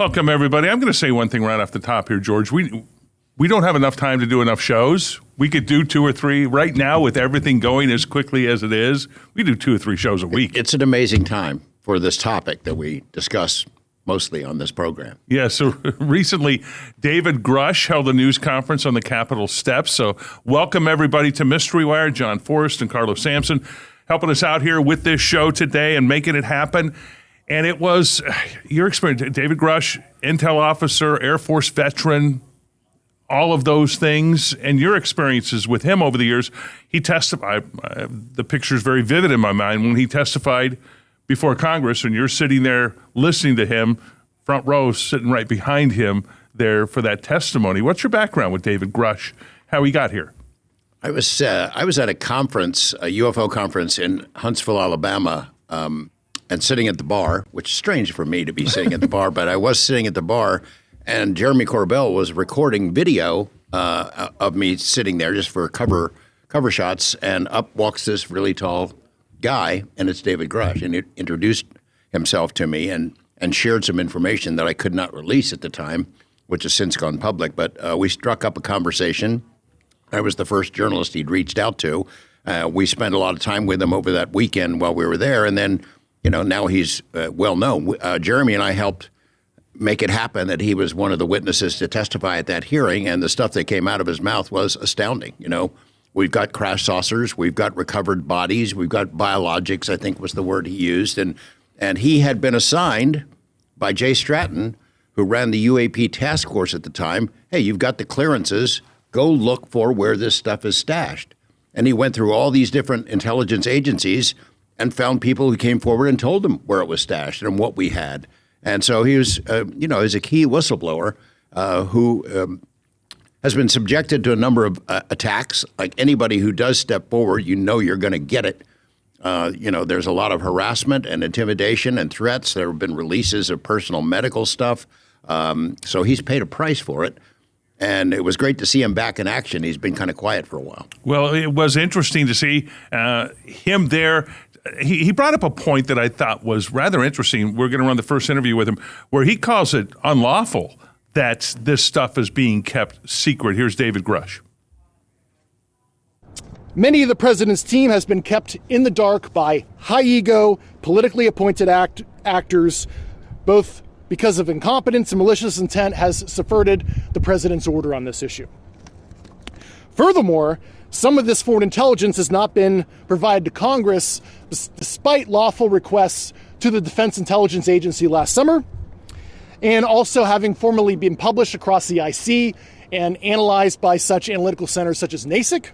Welcome, everybody. I'm going to say one thing right off the top here, George. We don't have enough time to do enough shows. We could do 2 or 3 right now with everything going as quickly as it is. We do 2 or 3 shows a week. It's an amazing time for this topic that we discuss mostly on this program. Yeah, so recently, David Grush held a news conference on the Capitol steps. So welcome, everybody, to Mystery Wire. John Forrest and Carlos Sampson helping us out here with this show today and making it happen. And it was your experience, David Grush, Intel officer, Air Force veteran, all of those things, and your experiences with him over the years. He testified, the picture is very vivid in my mind, when he testified before Congress, and you're sitting there listening to him, front row, sitting right behind him there for that testimony. What's your background with David Grush, how he got here? I was at a conference, a UFO conference in Huntsville, Alabama, and sitting at the bar, which is strange for me to be sitting at the bar, but I was sitting at the bar, and Jeremy Corbell was recording video of me sitting there just for cover shots, and up walks this really tall guy, and it's David Grush, and he introduced himself to me and shared some information that I could not release at the time, which has since gone public, but we struck up a conversation. I was the first journalist he'd reached out to. We spent a lot of time with him over that weekend while we were there, and then, now he's well known. Jeremy and I helped make it happen that he was one of the witnesses to testify at that hearing, and the stuff that came out of his mouth was astounding. We've got crash saucers, we've got recovered bodies, we've got biologics, I think was the word he used, and he had been assigned by Jay Stratton, who ran the UAP task force at the time. Hey, you've got the clearances, go look for where this stuff is stashed. And he went through all these different intelligence agencies and found people who came forward and told him where it was stashed and what we had. And so he was, is a key whistleblower who has been subjected to a number of attacks. Like anybody who does step forward, you're going to get it. There's a lot of harassment and intimidation and threats. There have been releases of personal medical stuff. So he's paid a price for it. And it was great to see him back in action. He's been kind of quiet for a while. Well, it was interesting to see him there. He brought up a point that I thought was rather interesting. We're going to run the first interview with him, where he calls it unlawful that this stuff is being kept secret. Here's David Grush. Many of the president's team has been kept in the dark by high-ego, politically appointed actors, both because of incompetence and malicious intent, has subverted the president's order on this issue. Furthermore, some of this foreign intelligence has not been provided to Congress despite lawful requests to the Defense Intelligence Agency last summer, and also having formally been published across the IC and analyzed by such analytical centers such as NASIC.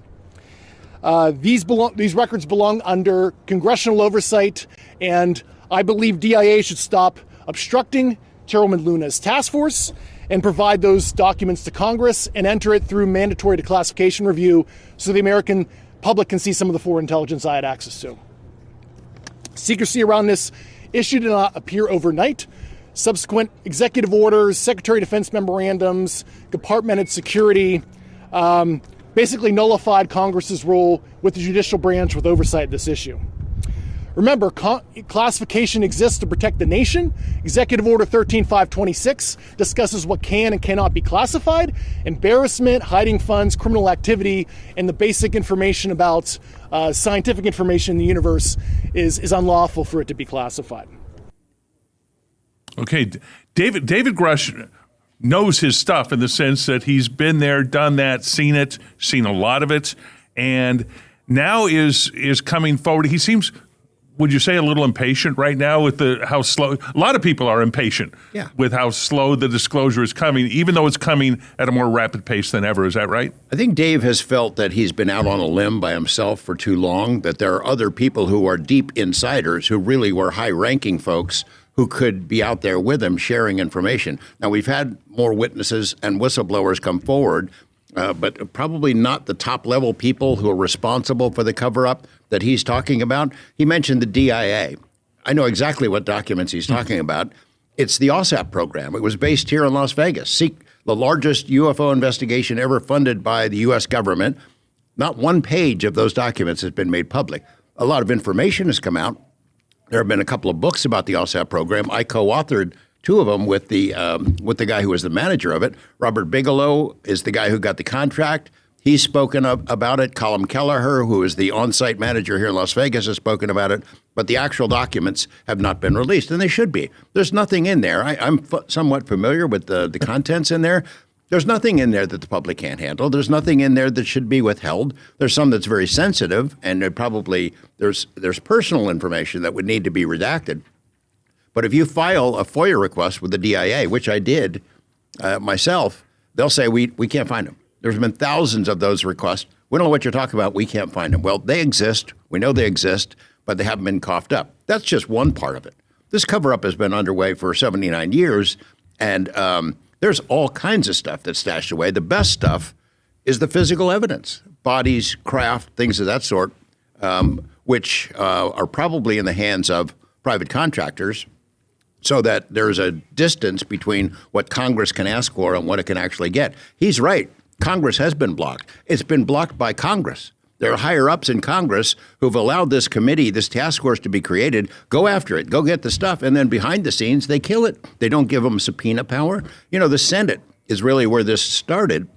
These records belong under congressional oversight, and I believe DIA should stop obstructing Chairwoman Luna's task force and provide those documents to Congress and enter it through mandatory declassification review so the American public can see some of the foreign intelligence I had access to. Secrecy around this issue did not appear overnight. Subsequent executive orders, Secretary of Defense memorandums, compartmented security, basically nullified Congress's role with the judicial branch with oversight of this issue. Remember, classification exists to protect the nation. Executive Order 13526 discusses what can and cannot be classified. Embarrassment, hiding funds, criminal activity, and the basic information about scientific information in the universe is unlawful for it to be classified. Okay, David Grush knows his stuff in the sense that he's been there, done that, seen it, seen a lot of it, and now is coming forward. He seems, would you say, a little impatient right now with how slow? A lot of people are impatient with how slow the disclosure is coming, even though it's coming at a more rapid pace than ever. Is that right? I think Dave has felt that he's been out on a limb by himself for too long, that there are other people who are deep insiders who really were high-ranking folks who could be out there with him sharing information. Now, we've had more witnesses and whistleblowers come forward, but probably not the top-level people who are responsible for the cover-up that he's talking about. He mentioned the DIA. I know exactly what documents he's talking about. It's the OSAP program. It was based here in Las Vegas, the largest UFO investigation ever funded by the U.S. government. Not one page of those documents has been made public. A lot of information has come out. There have been a couple of books about the OSAP program. I co-authored two of them with the guy who was the manager of it. Robert Bigelow is the guy who got the contract. He's spoken about it. Colin Kelleher, who is the on-site manager here in Las Vegas, has spoken about it. But the actual documents have not been released, and they should be. There's nothing in there. I'm somewhat familiar with the contents in there. There's nothing in there that the public can't handle. There's nothing in there that should be withheld. There's some that's very sensitive, and there's personal information that would need to be redacted. But if you file a FOIA request with the DIA, which I did myself, they'll say we can't find them. There's been thousands of those requests. We don't know what you're talking about. We can't find them. Well, they exist. We know they exist, but they haven't been coughed up. That's just one part of it. This cover-up has been underway for 79 years, and there's all kinds of stuff that's stashed away. The best stuff is the physical evidence, bodies, craft, things of that sort, which are probably in the hands of private contractors, so that there's a distance between what Congress can ask for and what it can actually get. He's right. Congress has been blocked. It's been blocked by Congress. There are higher-ups in Congress who've allowed this committee, this task force to be created, go after it, go get the stuff, and then behind the scenes, they kill it. They don't give them subpoena power. You know, the Senate is really where this started.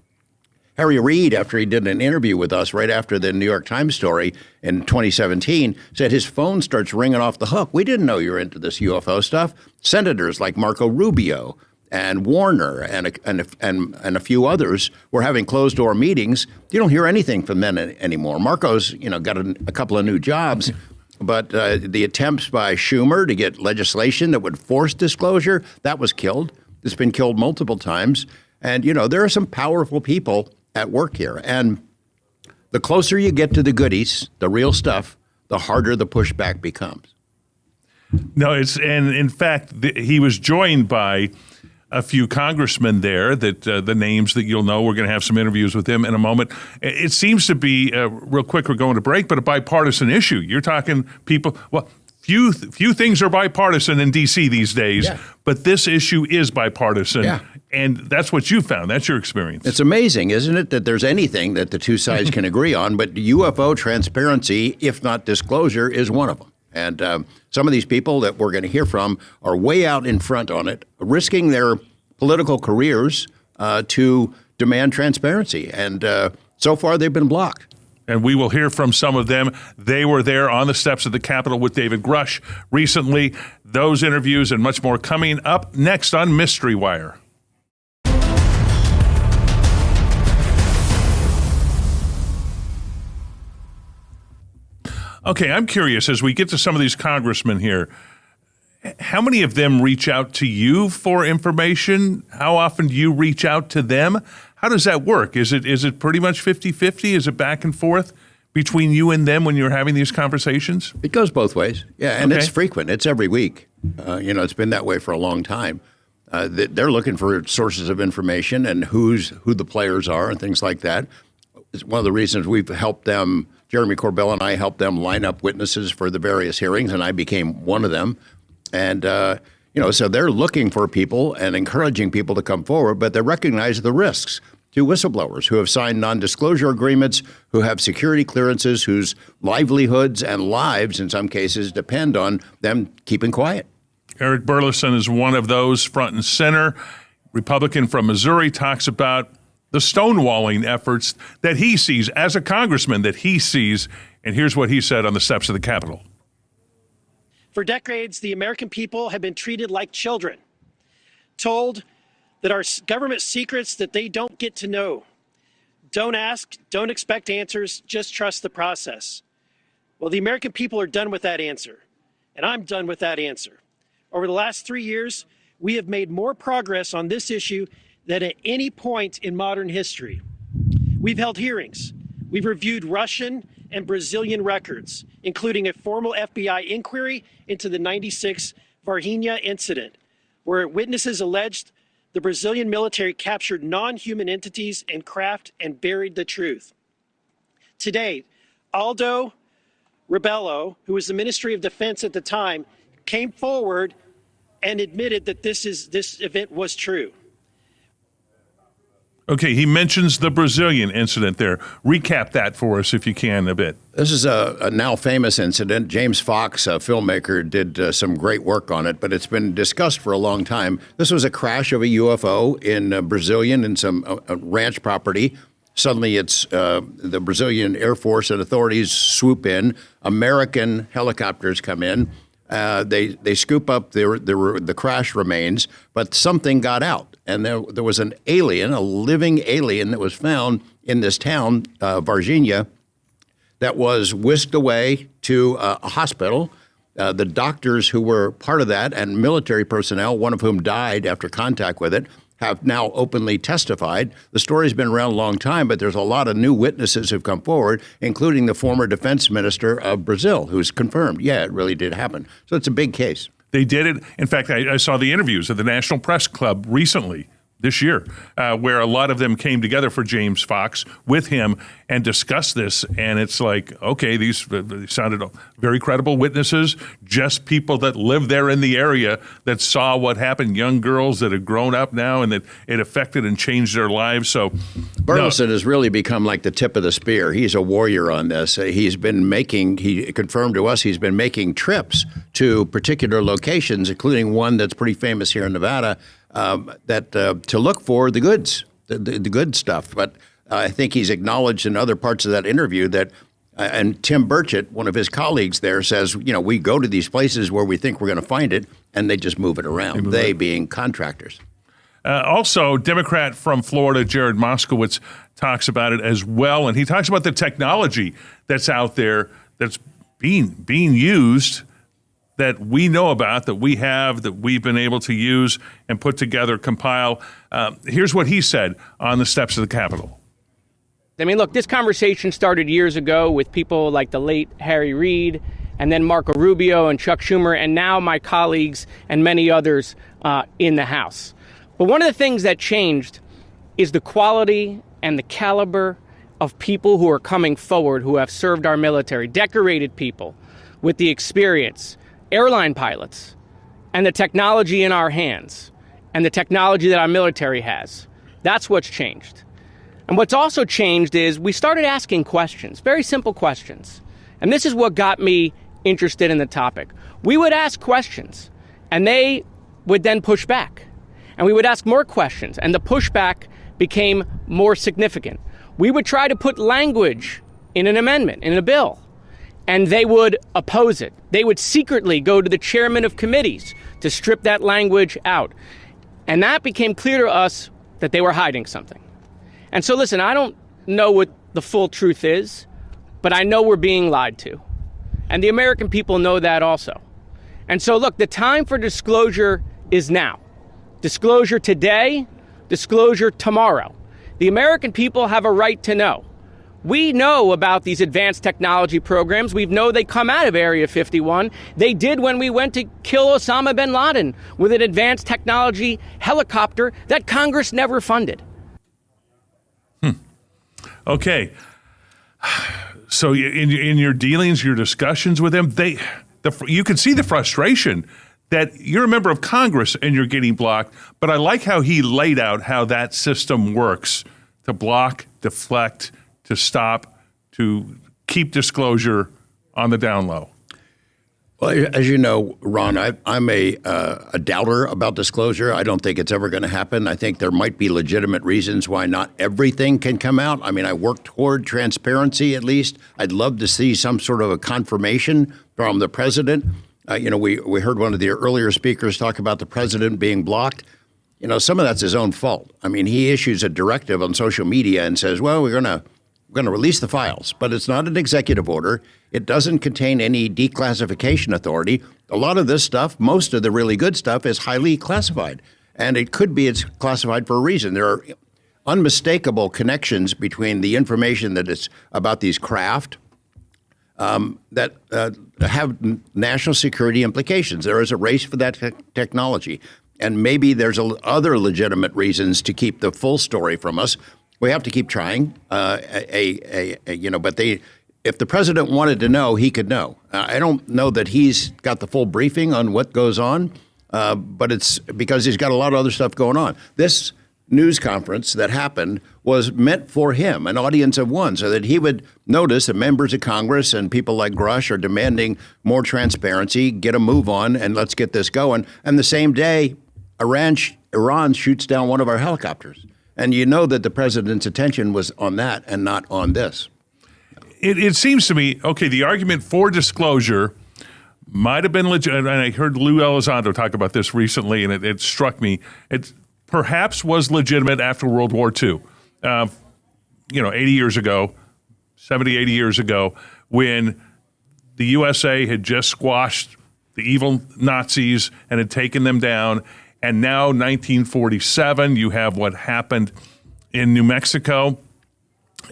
Harry Reid, after he did an interview with us right after the New York Times story in 2017, said his phone starts ringing off the hook. We didn't know you were into this UFO stuff. Senators like Marco Rubio and Warner and a few others were having closed-door meetings. You don't hear anything from them anymore. Marco's, got a couple of new jobs, but the attempts by Schumer to get legislation that would force disclosure, that was killed. It's been killed multiple times. And, there are some powerful people at work here. And the closer you get to the goodies, the real stuff, the harder the pushback becomes. No, and in fact, he was joined by a few congressmen there that the names that you'll know. We're going to have some interviews with them in a moment. It seems to be, real quick, we're going to break, but a bipartisan issue. You're talking people, well, few things are bipartisan in D.C. these days, but this issue is bipartisan. Yeah. And that's what you found. That's your experience. It's amazing, isn't it, that there's anything that the two sides can agree on, but UFO transparency, if not disclosure, is one of them. And some of these people that we're going to hear from are way out in front on it, risking their political careers to demand transparency. And so far, they've been blocked. And we will hear from some of them. They were there on the steps of the Capitol with David Grush recently. Those interviews and much more coming up next on Mystery Wire. Okay, I'm curious, as we get to some of these congressmen here, how many of them reach out to you for information? How often do you reach out to them? How does that work? Is it pretty much 50-50? Is it back and forth between you and them when you're having these conversations? It goes both ways. Yeah, and It's frequent. It's every week. It's been that way for a long time. They're looking for sources of information and who the players are and things like that. It's one of the reasons we've helped them. Jeremy Corbell and I helped them line up witnesses for the various hearings, and I became one of them. And, so they're looking for people and encouraging people to come forward, but they recognize the risks to whistleblowers who have signed non-disclosure agreements, who have security clearances, whose livelihoods and lives, in some cases, depend on them keeping quiet. Eric Burleson is one of those, front and center. Republican from Missouri, talks about the stonewalling efforts that he sees as a congressman and here's what he said on the steps of the Capitol. For decades, the American people have been treated like children, told that our government secrets that they don't get to know. Don't ask, don't expect answers, just trust the process. Well, the American people are done with that answer, and I'm done with that answer. Over the last 3 years, we have made more progress on this issue than at any point in modern history. We've held hearings. We've reviewed Russian and Brazilian records, including a formal FBI inquiry into the '96 Varginha incident, where witnesses alleged the Brazilian military captured non-human entities and craft and buried the truth. Today, Aldo Rebelo, who was the Ministry of Defense at the time, came forward and admitted that this event was true. Okay, he mentions the Brazilian incident there. Recap that for us if you can a bit. This is a now famous incident. James Fox, a filmmaker, did some great work on it, but it's been discussed for a long time. This was a crash of a UFO in Brazilian in some ranch property. Suddenly it's the Brazilian Air Force and authorities swoop in. American helicopters come in. They scoop up the crash remains, but something got out. And there was an alien, a living alien that was found in this town, Varginha, that was whisked away to a hospital. The doctors who were part of that and military personnel, one of whom died after contact with it, have now openly testified. The story's been around a long time, but there's a lot of new witnesses who've come forward, including the former defense minister of Brazil, who's confirmed, yeah, it really did happen. So it's a big case. They did it. In fact, I saw the interviews at the National Press Club recently, this year, where a lot of them came together for James Fox with him and discussed this. And it's like, okay, these sounded very credible witnesses, just people that live there in the area that saw what happened, young girls that have grown up now and that it affected and changed their lives. So Burleson has really become like the tip of the spear. He's a warrior on this. He confirmed to us, he's been making trips to particular locations, including one that's pretty famous here in Nevada, to look for the goods, the good stuff. But I think he's acknowledged in other parts of that interview that, and Tim Burchett, one of his colleagues there, says, we go to these places where we think we're going to find it, and they just move it around, they being contractors. Also, Democrat from Florida, Jared Moskowitz, talks about it as well, and he talks about the technology that's out there that's being used that we know about, that we have, that we've been able to use and put together, compile. Here's what he said on the steps of the Capitol. I mean, look, this conversation started years ago with people like the late Harry Reid and then Marco Rubio and Chuck Schumer, and now my colleagues and many others in the House. But one of the things that changed is the quality and the caliber of people who are coming forward who have served our military, decorated people with the experience, airline pilots, and the technology in our hands, and the technology that our military has. That's what's changed. And what's also changed is we started asking questions, very simple questions. And this is what got me interested in the topic. We would ask questions, and they would then push back. And we would ask more questions, and the pushback became more significant. We would try to put language in an amendment, in a bill, and they would oppose it. They would secretly go to the chairman of committees to strip that language out. And that became clear to us that they were hiding something. And so, listen, I don't know what the full truth is, but I know we're being lied to. And the American people know that also. And so, look, the time for disclosure is now. Disclosure today, disclosure tomorrow. The American people have a right to know. We know about these advanced technology programs. We know they come out of Area 51. They did when we went to kill Osama bin Laden with an advanced technology helicopter that Congress never funded. Okay. So in your dealings, your discussions with them, you can see the frustration that you're a member of Congress and you're getting blocked. But I like how he laid out how that system works to block, deflect, to stop, to keep disclosure on the down low. Well, as you know, Ron, I'm a doubter about disclosure. I don't think it's ever going to happen. I think there might be legitimate reasons why not everything can come out. I mean, I work toward transparency at least. I'd love to see some sort of a confirmation from the president. We heard one of the earlier speakers talk about the president being blocked. Some of that's his own fault. I mean, he issues a directive on social media and says, well, we're going to release the files, but it's not an executive order. It doesn't contain any declassification authority. A lot of this stuff, most of the really good stuff, is highly classified. And it's classified for a reason. There are unmistakable connections between the information that is about these craft that have national security implications. There is a race for that technology. And maybe there's other legitimate reasons to keep the full story from us. We have to keep trying, but if the president wanted to know, he could know. I don't know that he's got the full briefing on what goes on, but it's because he's got a lot of other stuff going on. This news conference that happened was meant for him, an audience of one, so that he would notice that members of Congress and people like Grush are demanding more transparency, get a move on, and let's get this going. And the same day, Iran shoots down one of our helicopters. And you know that the president's attention was on that and not on this. It seems to me, okay, the argument for disclosure might have been legit. And I heard Lou Elizondo talk about this recently, and it struck me. It perhaps was legitimate after World War II. 80 years ago, 70, 80 years ago, when the USA had just squashed the evil Nazis and had taken them down. And now, 1947, you have what happened in New Mexico.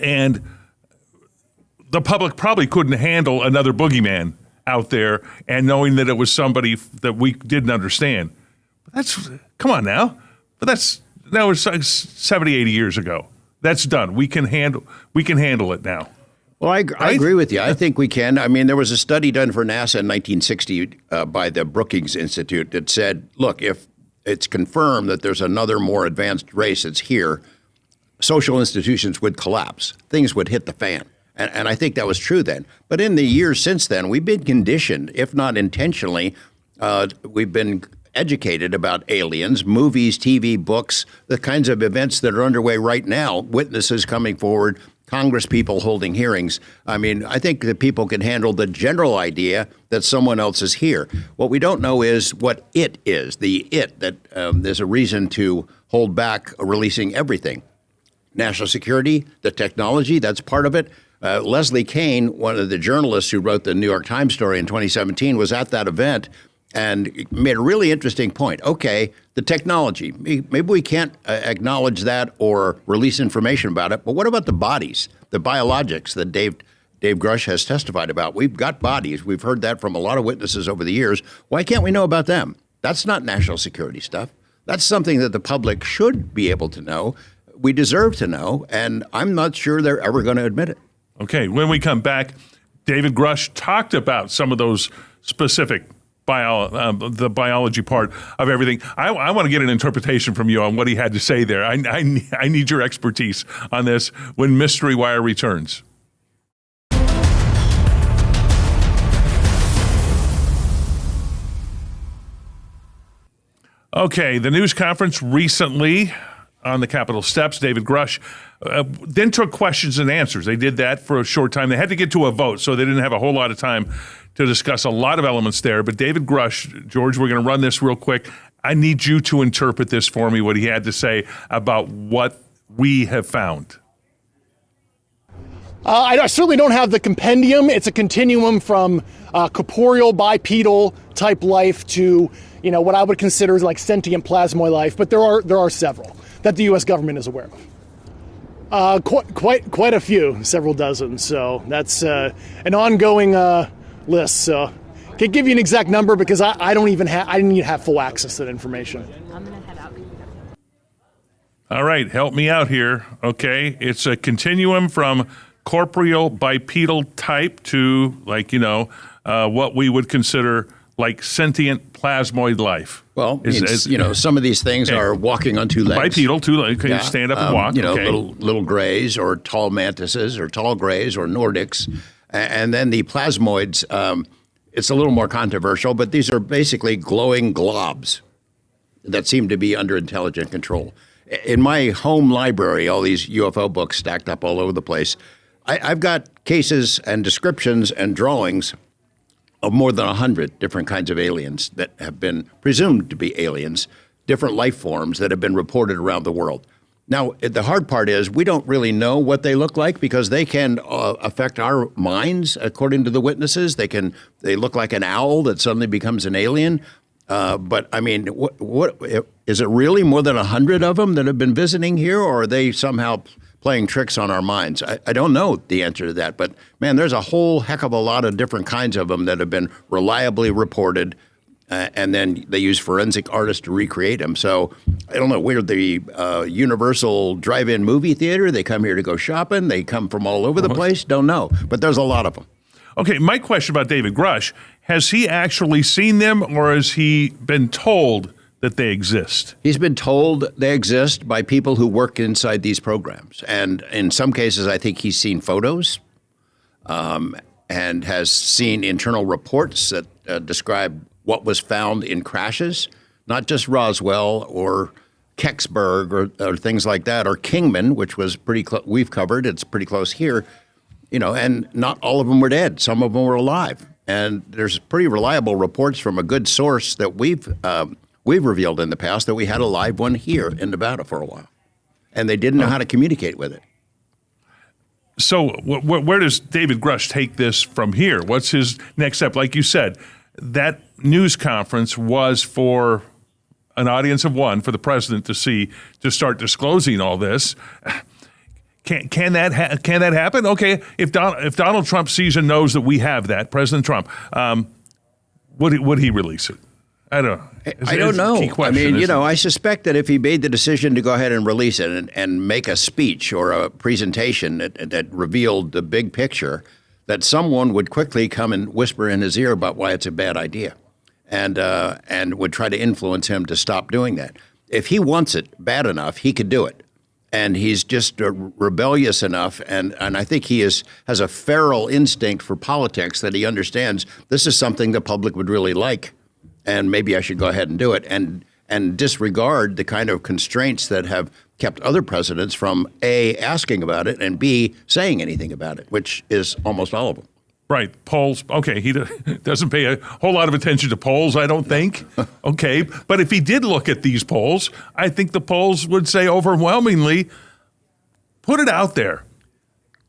And the public probably couldn't handle another boogeyman out there, and knowing that it was somebody that we didn't understand. Come on now. But that was 70, 80 years ago. That's done. We can handle it now. Well, I agree with you. I think we can. I mean, there was a study done for NASA in 1960 by the Brookings Institute that said, look, if it's confirmed that there's another more advanced race that's here, social institutions would collapse. Things would hit the fan. And I think that was true then. But in the years since then, we've been conditioned, if not intentionally, we've been educated about aliens, movies, TV, books, the kinds of events that are underway right now, witnesses coming forward, Congress people holding hearings. I mean, I think that people can handle the general idea that someone else is here. What we don't know is what it is, that there's a reason to hold back releasing everything. National security, the technology, that's part of it. Leslie Kean, one of the journalists who wrote the New York Times story in 2017, was at that event and made a really interesting point. Okay, the technology, maybe we can't acknowledge that or release information about it, but what about the bodies, the biologics that Dave Grush has testified about? We've got bodies. We've heard that from a lot of witnesses over the years. Why can't we know about them? That's not national security stuff. That's something that the public should be able to know. We deserve to know, and I'm not sure they're ever going to admit it. Okay, when we come back, David Grush talked about some of those specific the biology part of everything. I want to get an interpretation from you on what he had to say there. I need your expertise on this when Mystery Wire returns. Okay, the news conference recently on the Capitol steps, David Grush then took questions and answers. They did that for a short time. They had to get to a vote, so they didn't have a whole lot of time to discuss a lot of elements there. But David Grush, George, we're going to run this real quick. I need you to interpret this for me, what he had to say about what we have found. I certainly don't have the compendium. It's a continuum from corporeal, bipedal type life to, what I would consider like sentient plasmoid life. But there are several that the U.S. government is aware of. Quite a few, several dozen. So that's an ongoing list. So can't give you an exact number because I didn't even have full access to that information. I'm gonna head out. All right, help me out here. Okay, it's a continuum from corporeal bipedal type to what we would consider like sentient plasmoid life. Well, some of these things are walking on two legs. Bipedal, two legs. Can you stand up and walk? Little grays or tall mantises or tall grays or Nordics. And then the plasmoids, it's a little more controversial, but these are basically glowing globs that seem to be under intelligent control. In my home library, all these UFO books stacked up all over the place, I've got cases and descriptions and drawings of more than 100 different kinds of aliens that have been presumed to be aliens, different life forms that have been reported around the world. Now, the hard part is we don't really know what they look like because they can affect our minds, according to the witnesses. They look like an owl that suddenly becomes an alien. But I mean, what is it really more than 100 of them that have been visiting here, or are they somehow playing tricks on our minds? I don't know the answer to that. But man, there's a whole heck of a lot of different kinds of them that have been reliably reported. And then they use forensic artists to recreate them. So I don't know, we're the Universal Drive-In movie theater. They come here to go shopping. They come from all over the place. Don't know. But there's a lot of them. Okay, my question about David Grush, has he actually seen them or has he been told that they exist? He's been told they exist by people who work inside these programs. And in some cases, I think he's seen photos and has seen internal reports that describe what was found in crashes, not just Roswell or Kecksburg or things like that, or Kingman, which was pretty close. We've covered. It's pretty close here, and not all of them were dead. Some of them were alive. And there's pretty reliable reports from a good source that we've revealed in the past that we had a live one here in Nevada for a while. And they didn't know how to communicate with it. So where does David Grush take this from here? What's his next step? Like you said, that news conference was for an audience of one, for the president to start disclosing all this. Can that happen? Okay, if Donald Trump sees and knows that we have that, President Trump, would he release it? I don't know. I don't know. I mean, I suspect that if he made the decision to go ahead and release it and make a speech or a presentation that revealed the big picture, that someone would quickly come and whisper in his ear about why it's a bad idea, and would try to influence him to stop doing that. If he wants it bad enough, he could do it. And he's just rebellious enough, and I think he has a feral instinct for politics that he understands this is something the public would really like, and maybe I should go ahead and do it, and disregard the kind of constraints that have kept other presidents from A, asking about it, and B, saying anything about it, which is almost all of them. Right. Polls. Okay. He doesn't pay a whole lot of attention to polls, I don't think. Okay. But if he did look at these polls, I think the polls would say overwhelmingly, put it out there.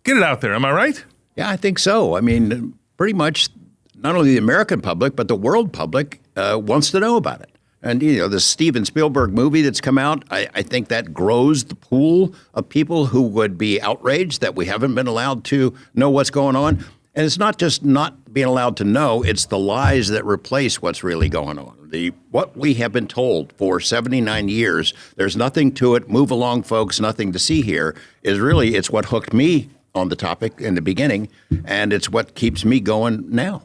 Get it out there. Am I right? Yeah, I think so. I mean, pretty much not only the American public, but the world public wants to know about it. And, the Steven Spielberg movie that's come out, I think that grows the pool of people who would be outraged that we haven't been allowed to know what's going on. And it's not just not being allowed to know, it's the lies that replace what's really going on. What we have been told for 79 years, there's nothing to it, move along, folks, nothing to see here, it's what hooked me on the topic in the beginning, and it's what keeps me going now.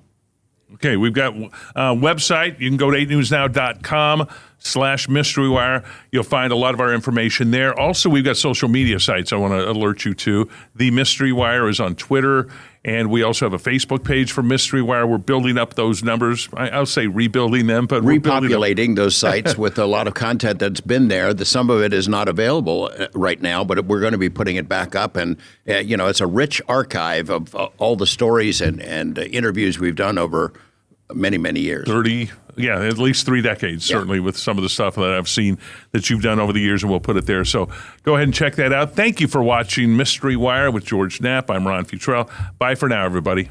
Okay, we've got a website. You can go to 8newsnow.com/MysteryWire. You'll find a lot of our information there. Also, we've got social media sites I want to alert you to. The Mystery Wire is on Twitter, and we also have a Facebook page for Mystery Wire. We're building up those numbers. I'll say rebuilding them, but repopulating those sites with a lot of content that's been there. Some of it is not available right now, but we're going to be putting it back up. And, it's a rich archive of all the stories and interviews we've done over many, many years. At least 3 decades, certainly, with some of the stuff that I've seen that you've done over the years, and we'll put it there. So go ahead and check that out. Thank you for watching Mystery Wire with George Knapp. I'm Ron Futrell. Bye for now, everybody.